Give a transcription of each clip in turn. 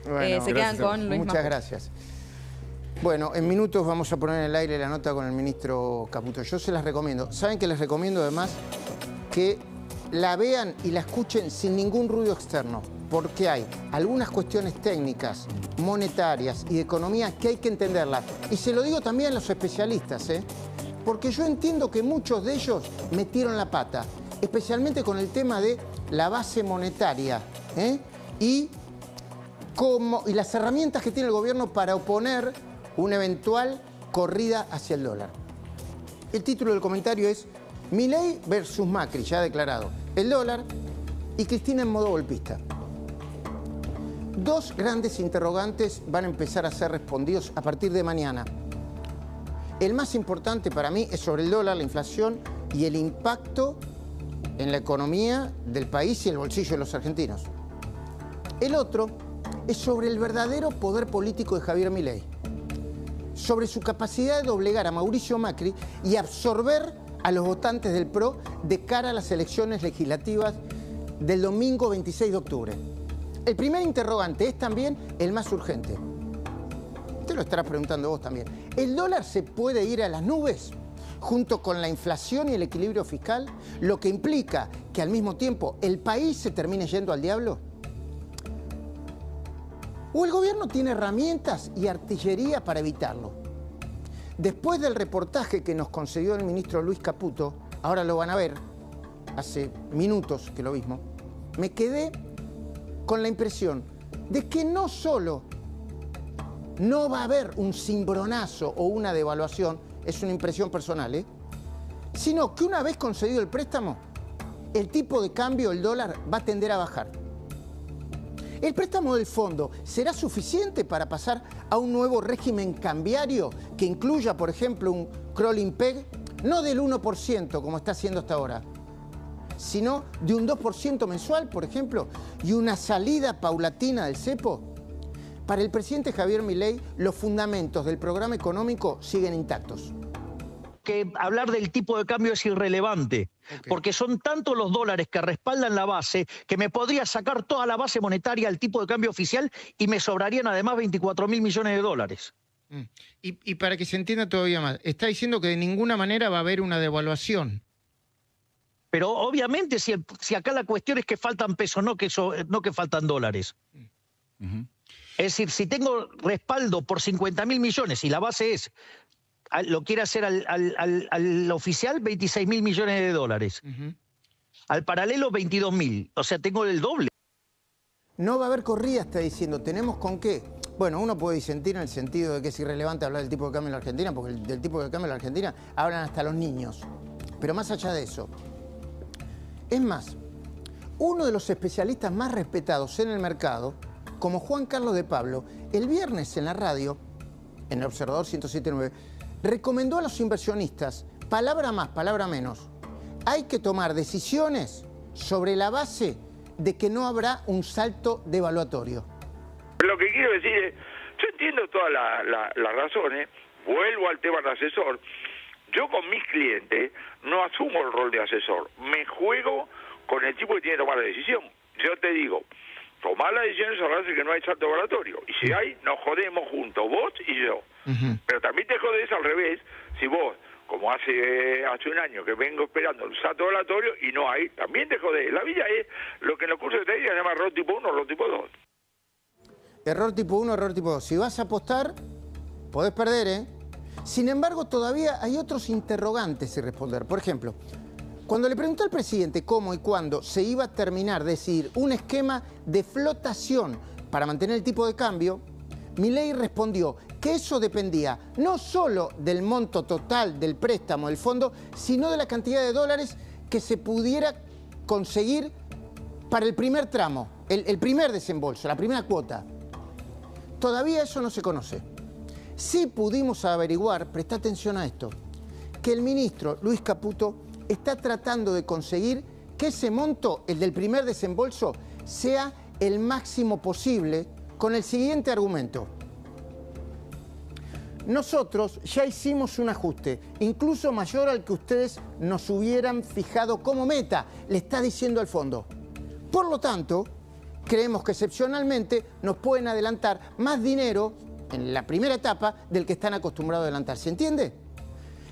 Bueno, se quedan con Luis Muchas Maputo. gracias. Bueno, en minutos vamos a poner en el aire la nota con el ministro Caputo. Yo se las recomiendo. ¿Saben que les recomiendo además que la vean y la escuchen sin ningún ruido externo? Porque hay algunas cuestiones técnicas, monetarias y de economía que hay que entenderlas. Y se lo digo también a los especialistas, porque yo entiendo que muchos de ellos metieron la pata, especialmente con el tema de la base monetaria y las herramientas que tiene el gobierno para oponer una eventual corrida hacia el dólar. El título del comentario es Milei versus Macri, ya declarado, el dólar y Cristina en modo golpista. Dos grandes interrogantes van a empezar a ser respondidos a partir de mañana. El más importante para mí es sobre el dólar, la inflación y el impacto en la economía del país y el bolsillo de los argentinos. El otro es sobre el verdadero poder político de Javier Milei, sobre su capacidad de doblegar a Mauricio Macri y absorber a los votantes del PRO de cara a las elecciones legislativas del domingo 26 de octubre. El primer interrogante es también el más urgente. Te lo estarás preguntando vos también. ¿El dólar se puede ir a las nubes junto con la inflación y el equilibrio fiscal? Lo que implica que al mismo tiempo el país se termine yendo al diablo. ¿O el gobierno tiene herramientas y artillería para evitarlo? Después del reportaje que nos concedió el ministro Luis Caputo, ahora lo van a ver, hace minutos que lo vimos, me quedé con la impresión de que no solo no va a haber un cimbronazo o una devaluación, es una impresión personal, sino que una vez concedido el préstamo, el tipo de cambio, el dólar, va a tender a bajar. ¿El préstamo del fondo será suficiente para pasar a un nuevo régimen cambiario que incluya, por ejemplo, un crawling peg, no del 1% como está haciendo hasta ahora, sino de un 2% mensual, por ejemplo, y una salida paulatina del cepo? Para el presidente Javier Milei, los fundamentos del programa económico siguen intactos. Que hablar del tipo de cambio es irrelevante, porque son tantos los dólares que respaldan la base que me podría sacar toda la base monetaria al tipo de cambio oficial y me sobrarían además 24.000 millones de dólares. Y para que se entienda todavía más, está diciendo que de ninguna manera va a haber una devaluación. Pero obviamente si acá la cuestión es que faltan pesos, no que faltan dólares. Es decir, si tengo respaldo por 50.000 millones y la base es, lo quiere hacer al oficial, 26.000 millones de dólares. Al paralelo, 22.000. O sea, tengo el doble. No va a haber corrida, está diciendo. ¿Tenemos con qué? Bueno, uno puede disentir en el sentido de que es irrelevante hablar del tipo de cambio en la Argentina, porque del tipo de cambio en la Argentina hablan hasta los niños. Pero más allá de eso, es más, uno de los especialistas más respetados en el mercado, como Juan Carlos de Pablo, el viernes en la radio, en el Observador 107.9, recomendó a los inversionistas, palabra más, palabra menos, hay que tomar decisiones sobre la base de que no habrá un salto devaluatorio. Lo que quiero decir es, yo entiendo todas las razones, vuelvo al tema del asesor. Yo con mis clientes no asumo el rol de asesor, me juego con el tipo que tiene que tomar la decisión. Yo te digo, tomar la decisión es hablar de que no hay salto devaluatorio. Y si hay, nos jodemos juntos, vos y yo. Pero también te jodés al revés, si vos, como hace un año que vengo esperando el salto devaluatorio y no hay, también te jodés. La vida es lo que en los cursos de técnica se llama error tipo 1, error tipo 2. Error tipo 1, error tipo 2. Si vas a apostar, podés perder, Sin embargo, todavía hay otros interrogantes sin responder. Por ejemplo, cuando le preguntó al presidente cómo y cuándo se iba a terminar de decidir un esquema de flotación para mantener el tipo de cambio, Milei respondió que eso dependía no solo del monto total del préstamo del fondo, sino de la cantidad de dólares que se pudiera conseguir para el primer tramo, el primer desembolso, la primera cuota. Todavía eso no se conoce. Sí pudimos averiguar, presta atención a esto, que el ministro Luis Caputo está tratando de conseguir que ese monto, el del primer desembolso, sea el máximo posible con el siguiente argumento. Nosotros ya hicimos un ajuste, incluso mayor al que ustedes nos hubieran fijado como meta, le está diciendo al fondo. Por lo tanto, creemos que excepcionalmente nos pueden adelantar más dinero en la primera etapa del que están acostumbrados a adelantar. ¿Se entiende?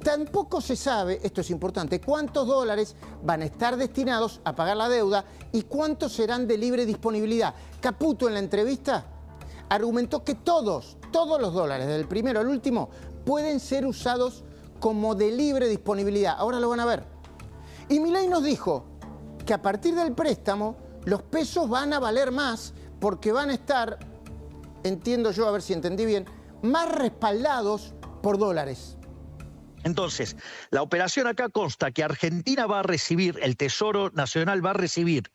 Tampoco se sabe, esto es importante, cuántos dólares van a estar destinados a pagar la deuda y cuántos serán de libre disponibilidad. Caputo en la entrevista argumentó que todos los dólares, desde el primero al último, pueden ser usados como de libre disponibilidad. Ahora lo van a ver. Y Milei nos dijo que a partir del préstamo los pesos van a valer más porque van a estar, entiendo yo, a ver si entendí bien, más respaldados por dólares. Entonces, la operación acá consta que Argentina va a recibir, el Tesoro Nacional va a recibir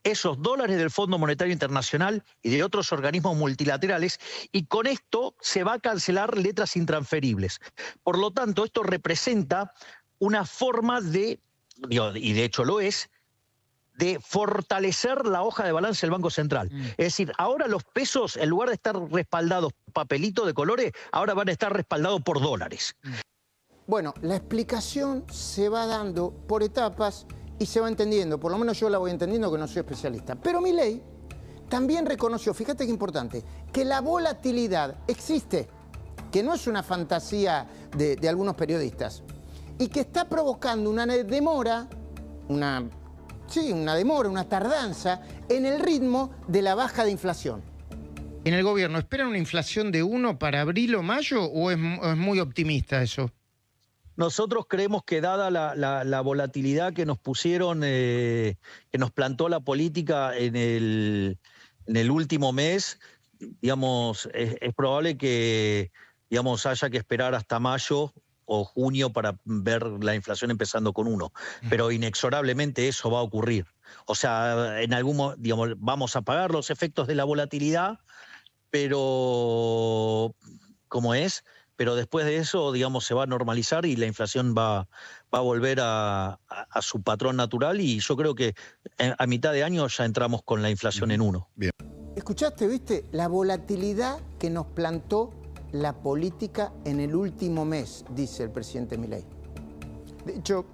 esos dólares del Fondo Monetario Internacional y de otros organismos multilaterales, y con esto se va a cancelar letras intransferibles. Por lo tanto, esto representa una forma de, y de hecho lo es, de fortalecer la hoja de balance del Banco Central. Es decir, ahora los pesos, en lugar de estar respaldados por papelito de colores, ahora van a estar respaldados por dólares. Bueno, la explicación se va dando por etapas y se va entendiendo, por lo menos yo la voy entendiendo que no soy especialista. Pero Milei también reconoció, fíjate qué importante, que la volatilidad existe, que no es una fantasía de algunos periodistas, y que está provocando una demora, una tardanza en el ritmo de la baja de inflación. ¿En el gobierno esperan una inflación de 1 para abril o mayo o es muy optimista eso? Nosotros creemos que dada la volatilidad que nos pusieron, que nos plantó la política en el último mes, digamos, es probable que, digamos, haya que esperar hasta mayo o junio para ver la inflación empezando con 1. Pero inexorablemente eso va a ocurrir. O sea, en algún momento, digamos, vamos a pagar los efectos de la volatilidad, pero como es, pero después de eso, digamos, se va a normalizar y la inflación va a volver a su patrón natural, y yo creo que a mitad de año ya entramos con la inflación en 1. Bien. ¿Escuchaste, viste? La volatilidad que nos plantó la política en el último mes, dice el presidente Milei. De hecho,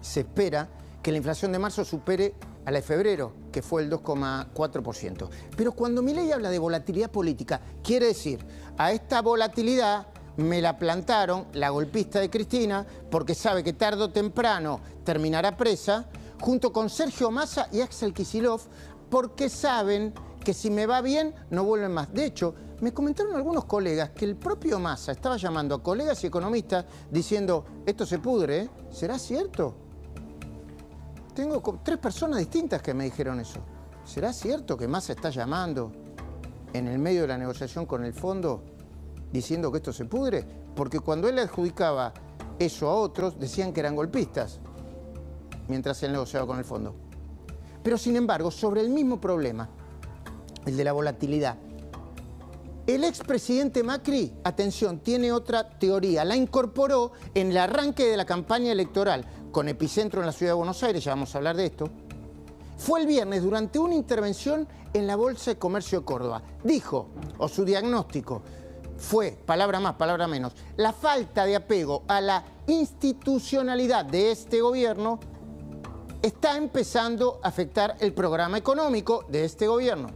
se espera que la inflación de marzo supere a la de febrero, que fue el 2,4%. Pero cuando Milei habla de volatilidad política, quiere decir, a esta volatilidad me la plantaron la golpista de Cristina, porque sabe que tarde o temprano terminará presa, junto con Sergio Massa y Axel Kicillof, porque saben que si me va bien, no vuelven más. De hecho, me comentaron algunos colegas que el propio Massa estaba llamando a colegas y economistas diciendo, esto se pudre, ¿eh? ¿Será cierto? Tengo 3 personas distintas que me dijeron eso. ¿Será cierto que Massa está llamando en el medio de la negociación con el fondo diciendo que esto se pudre? Porque cuando él adjudicaba eso a otros, decían que eran golpistas, mientras él negociaba con el fondo. Pero sin embargo, sobre el mismo problema, el de la volatilidad, el expresidente Macri, atención, tiene otra teoría. La incorporó en el arranque de la campaña electoral, con epicentro en la ciudad de Buenos Aires, ya vamos a hablar de esto. Fue el viernes durante una intervención en la Bolsa de Comercio de Córdoba. Dijo, o su diagnóstico fue, palabra más, palabra menos, la falta de apego a la institucionalidad de este gobierno está empezando a afectar el programa económico de este gobierno.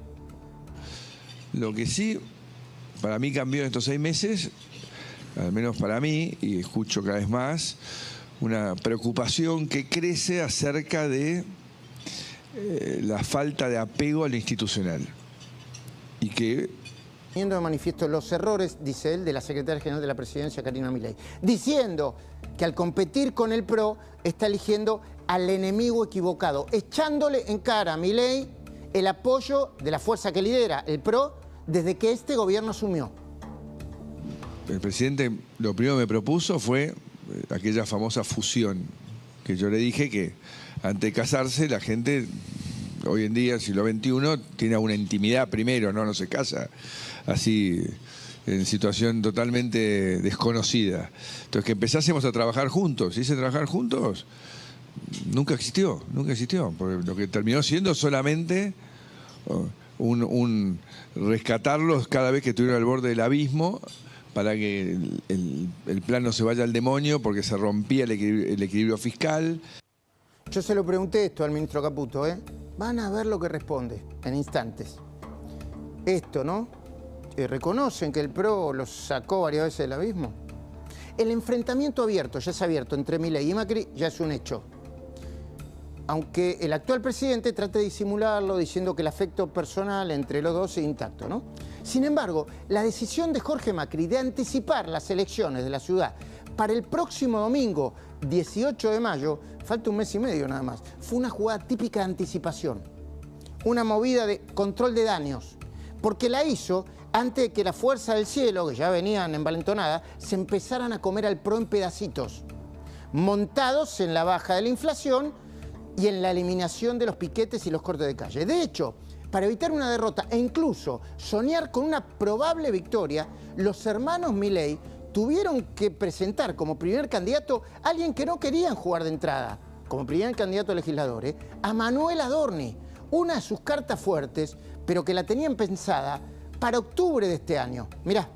Lo que sí, para mí cambió en estos 6 meses, al menos para mí, y escucho cada vez más, una preocupación que crece acerca de la falta de apego a lo institucional. Y que... Poniendo de manifiesto los errores, dice él, de la secretaria general de la Presidencia, Karina Milei, diciendo que al competir con el PRO está eligiendo al enemigo equivocado, echándole en cara a Milei el apoyo de la fuerza que lidera, el PRO, desde que este gobierno asumió. El presidente lo primero que me propuso fue aquella famosa fusión, que yo le dije que antes de casarse la gente, hoy en día, siglo XXI, tiene una intimidad primero, no se casa así en situación totalmente desconocida. Entonces, que empezásemos a trabajar juntos. Y ese trabajar juntos nunca existió, porque lo que terminó siendo solamente un rescatarlos cada vez que estuvieron al borde del abismo, para que el plan no se vaya al demonio, porque se rompía el equilibrio fiscal. Yo se lo pregunté esto al ministro Caputo, Van a ver lo que responde en instantes. Esto, ¿no? ¿Reconocen que el PRO los sacó varias veces del abismo? El enfrentamiento abierto, ya es abierto, entre Milei y Macri, ya es un hecho. Aunque el actual presidente trate de disimularlo diciendo que el afecto personal entre los dos es intacto, ¿no? Sin embargo, la decisión de Jorge Macri de anticipar las elecciones de la ciudad para el próximo domingo, 18 de mayo, falta un mes y medio nada más, fue una jugada típica de anticipación, una movida de control de daños, porque la hizo antes de que la fuerza del cielo, que ya venían envalentonadas, se empezaran a comer al PRO en pedacitos, montados en la baja de la inflación y en la eliminación de los piquetes y los cortes de calle. De hecho, para evitar una derrota e incluso soñar con una probable victoria, los hermanos Milei tuvieron que presentar como primer candidato a alguien que no querían jugar de entrada, como primer candidato a legislador, a Manuel Adorni, una de sus cartas fuertes, pero que la tenían pensada para octubre de este año. Mirá.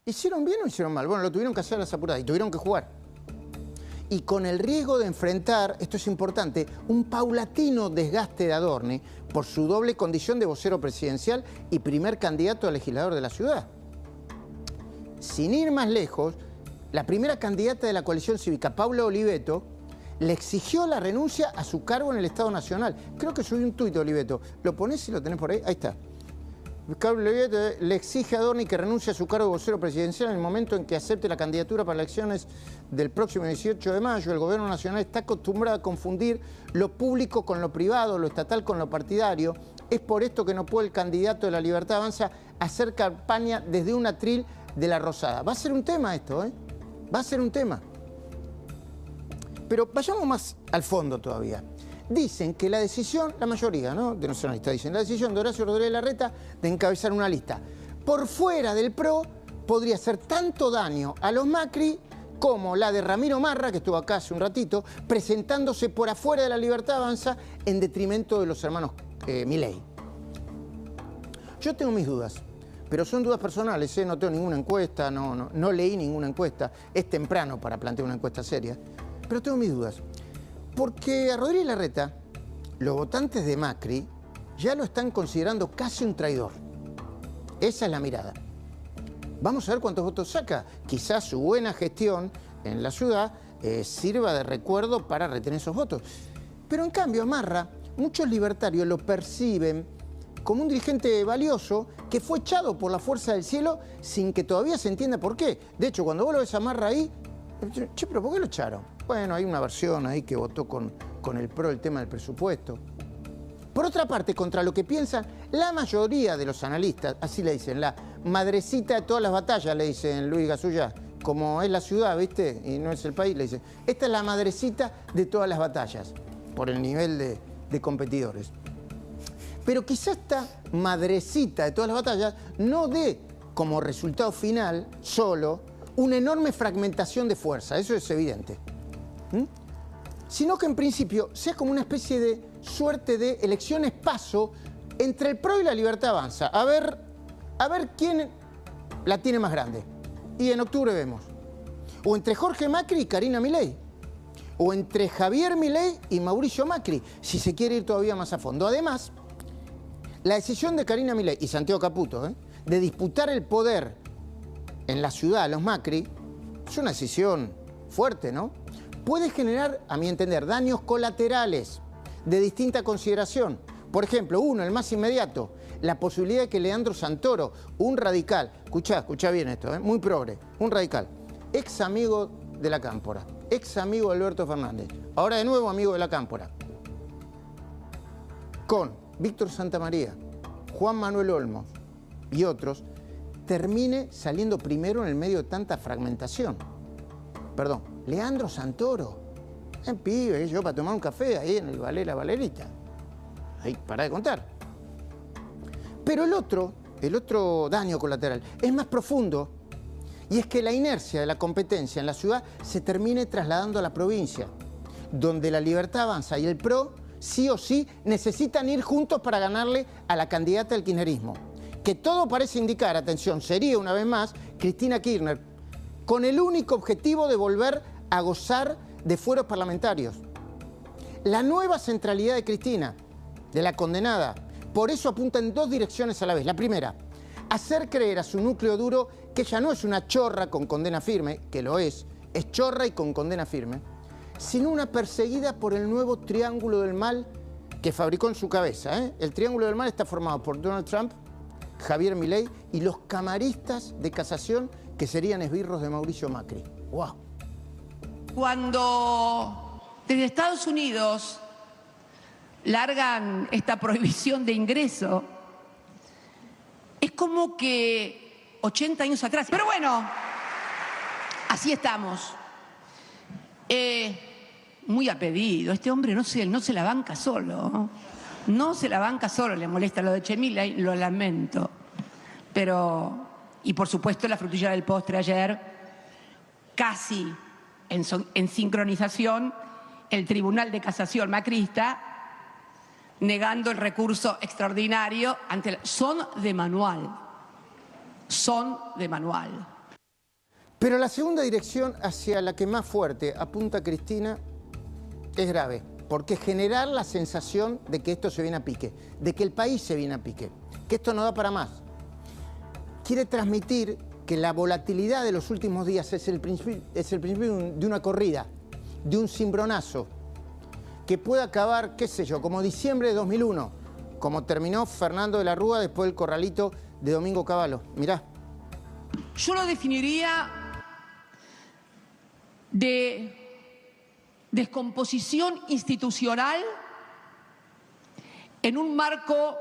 ¿Hicieron bien o hicieron mal? Bueno, lo tuvieron que hacer a las apuradas y tuvieron que jugar. Y con el riesgo de enfrentar, esto es importante, un paulatino desgaste de Adorni por su doble condición de vocero presidencial y primer candidato a legislador de la ciudad. Sin ir más lejos, la primera candidata de la coalición cívica, Paula Oliveto, le exigió la renuncia a su cargo en el Estado Nacional. Creo que subí un tuit de Oliveto. ¿Lo ponés y lo tenés por ahí? Ahí está. Paula Oliveto le exige a Adorni que renuncie a su cargo de vocero presidencial en el momento en que acepte la candidatura para elecciones del próximo 18 de mayo. El gobierno nacional está acostumbrado a confundir lo público con lo privado, lo estatal con lo partidario. Es por esto que no puede el candidato de la Libertad Avanza hacer campaña desde un atril de la Rosada. Va a ser un tema esto, ¿eh? Va a ser un tema. Pero vayamos más al fondo todavía. Dicen que la decisión, la mayoría, ¿no?, de nacionalistas dicen, la decisión de Horacio Rodríguez Larreta de encabezar una lista por fuera del PRO podría hacer tanto daño a los Macri como la de Ramiro Marra, que estuvo acá hace un ratito, presentándose por afuera de la Libertad Avanza en detrimento de los hermanos Milei. Yo tengo mis dudas, pero son dudas personales, ¿eh? No tengo ninguna encuesta, no leí ninguna encuesta, es temprano para plantear una encuesta seria, pero tengo mis dudas. Porque a Rodríguez Larreta, los votantes de Macri ya lo están considerando casi un traidor. Esa es la mirada. Vamos a ver cuántos votos saca. Quizás su buena gestión en la ciudad sirva de recuerdo para retener esos votos. Pero en cambio, a Marra, muchos libertarios lo perciben como un dirigente valioso que fue echado por la fuerza del cielo sin que todavía se entienda por qué. De hecho, cuando vos lo ves a Marra ahí, che, pero ¿por qué lo echaron? Bueno, hay una versión ahí que votó con el PRO el tema del presupuesto. Por otra parte, contra lo que piensan la mayoría de los analistas, así le dicen, la madrecita de todas las batallas, le dicen Luis Gasullá, como es la ciudad, ¿viste? Y no es el país, le dicen, esta es la madrecita de todas las batallas, por el nivel de competidores. Pero quizá esta madrecita de todas las batallas no dé como resultado final solo una enorme fragmentación de fuerza, eso es evidente. Sino que en principio sea como una especie de suerte de elecciones paso entre el PRO y la Libertad Avanza. A ver quién la tiene más grande. Y en octubre vemos. O entre Jorge Macri y Karina Milei. O entre Javier Milei y Mauricio Macri, si se quiere ir todavía más a fondo. Además, la decisión de Karina Milei y Santiago Caputo de disputar el poder en la ciudad a los Macri es una decisión fuerte, ¿no? Puede generar, a mi entender, daños colaterales de distinta consideración. Por ejemplo, uno, el más inmediato, la posibilidad de que Leandro Santoro, un radical, escuchá bien esto, muy progre, un radical, ex amigo de la Cámpora, ex amigo de Alberto Fernández, ahora de nuevo amigo de la Cámpora, con Víctor Santamaría, Juan Manuel Olmos y otros, termine saliendo primero en el medio de tanta fragmentación. Perdón, Leandro Santoro, en pibe, yo para tomar un café ahí en el Valera Valerita. Ahí, para de contar. Pero el otro daño colateral es más profundo, y es que la inercia de la competencia en la ciudad se termine trasladando a la provincia. donde la Libertad Avanza y el PRO, sí o sí, necesitan ir juntos para ganarle a la candidata del kirchnerismo. Que todo parece indicar, atención, sería una vez más Cristina Kirchner, con el único objetivo de volver a gozar de fueros parlamentarios. La nueva centralidad de Cristina, de la condenada, por eso apunta en dos direcciones a la vez. La primera, hacer creer a su núcleo duro que ella no es una chorra con condena firme, que lo es chorra y con condena firme, sino una perseguida por el nuevo triángulo del mal que fabricó en su cabeza. El triángulo del mal está formado por Donald Trump, Javier Milei y los camaristas de casación que serían esbirros de Mauricio Macri. ¡Wow! Cuando desde Estados Unidos largan esta prohibición de ingreso, es como que 80 años atrás. Pero bueno, así estamos. Muy a pedido. Este hombre no se la banca solo. No se la banca solo. Le molesta lo de Chemila y lo lamento. Pero, y por supuesto la frutilla del postre ayer, casi en sincronización, el Tribunal de Casación macrista negando el recurso extraordinario ante son de manual. Son de manual. Pero la segunda dirección hacia la que más fuerte apunta Cristina es grave, porque generar la sensación de que esto se viene a pique, de que el país se viene a pique, que esto no da para más. Quiere transmitir que la volatilidad de los últimos días es el principio de una corrida, de un cimbronazo, que puede acabar, qué sé yo, como diciembre de 2001, como terminó Fernando de la Rúa después del corralito de Domingo Cavallo. Mirá. Yo lo definiría de descomposición institucional en un marco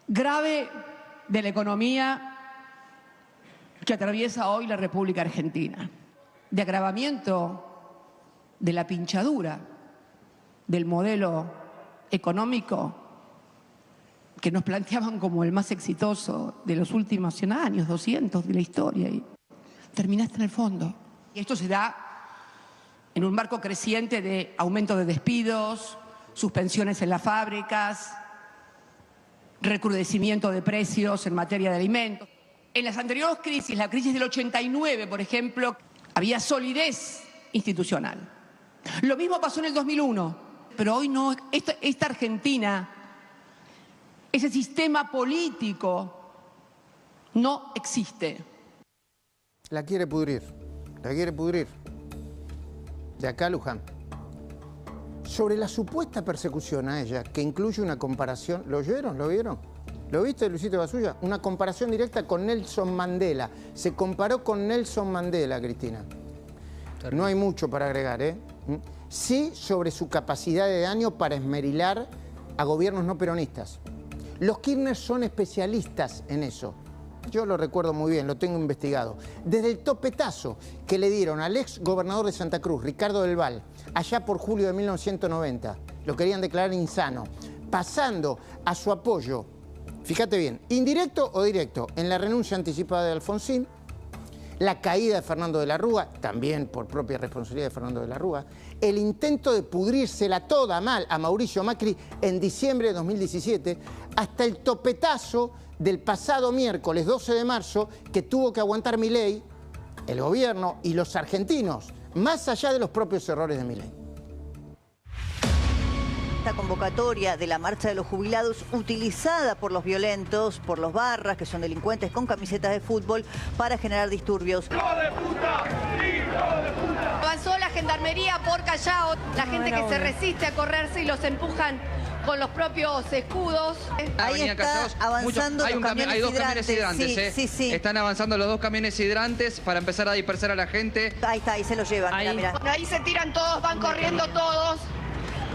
grave de la economía que atraviesa hoy la República Argentina, de agravamiento de la pinchadura del modelo económico que nos planteaban como el más exitoso de los últimos 100 años, 200 de la historia, y terminaste en el fondo. Y esto se da en un marco creciente de aumento de despidos, suspensiones en las fábricas, recrudecimiento de precios en materia de alimentos. En las anteriores crisis, la crisis del 89, por ejemplo, había solidez institucional. Lo mismo pasó en el 2001. Pero hoy no, esta Argentina, ese sistema político no existe. La quiere pudrir, la quiere pudrir. De acá a Luján. Sobre la supuesta persecución a ella, que incluye una comparación, ¿lo oyeron? ¿Lo vieron? ¿Lo viste, Luisito Basulla? Una comparación directa con Nelson Mandela. Se comparó con Nelson Mandela, Cristina. No hay mucho para agregar, ¿eh? Sí sobre su capacidad de daño para esmerilar a gobiernos no peronistas. Los Kirchner son especialistas en eso. Yo lo recuerdo muy bien, lo tengo investigado. Desde el topetazo que le dieron al ex gobernador de Santa Cruz, Ricardo del Val, allá por julio de 1990, lo querían declarar insano, pasando a su apoyo, fíjate bien, indirecto o directo, en la renuncia anticipada de Alfonsín, la caída de Fernando de la Rúa, también por propia responsabilidad de Fernando de la Rúa, el intento de pudrírsela toda mal a Mauricio Macri en diciembre de 2017, hasta el topetazo del pasado miércoles 12 de marzo que tuvo que aguantar Milei, el gobierno y los argentinos, más allá de los propios errores de Milei. Esta convocatoria de la marcha de los jubilados utilizada por los violentos, por los barras, que son delincuentes con camisetas de fútbol, para generar disturbios. ¡Hijo de puta! ¡Hijo de puta! Avanzó la gendarmería por Callao, la gente que se resiste a correrse y los empujan con los propios escudos. Ahí está avanzando hay dos camiones hidrantes. Sí. Están avanzando los dos camiones hidrantes para empezar a dispersar a la gente. Ahí está, ahí se los llevan. Ahí, mirá. Ahí se tiran todos, van corriendo todos,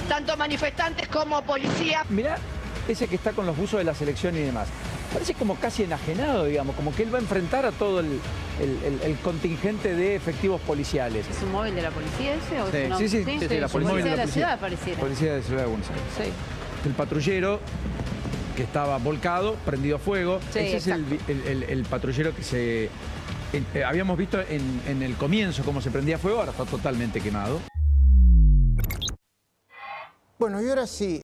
tanto manifestantes como policía. Mirá ese que está con los buzos de la selección y demás. Parece como casi enajenado, digamos, como que él va a enfrentar a todo el contingente de efectivos policiales. ¿Es un móvil de la policía ese? ¿O sí, es sí, la policía de la ciudad pareciera. Policía de Ciudad de Buenos Aires. Sí. El patrullero que estaba volcado, prendido fuego. Sí, ese es el patrullero que se... habíamos visto en el comienzo cómo se prendía fuego, ahora está totalmente quemado. Bueno, y ahora sí.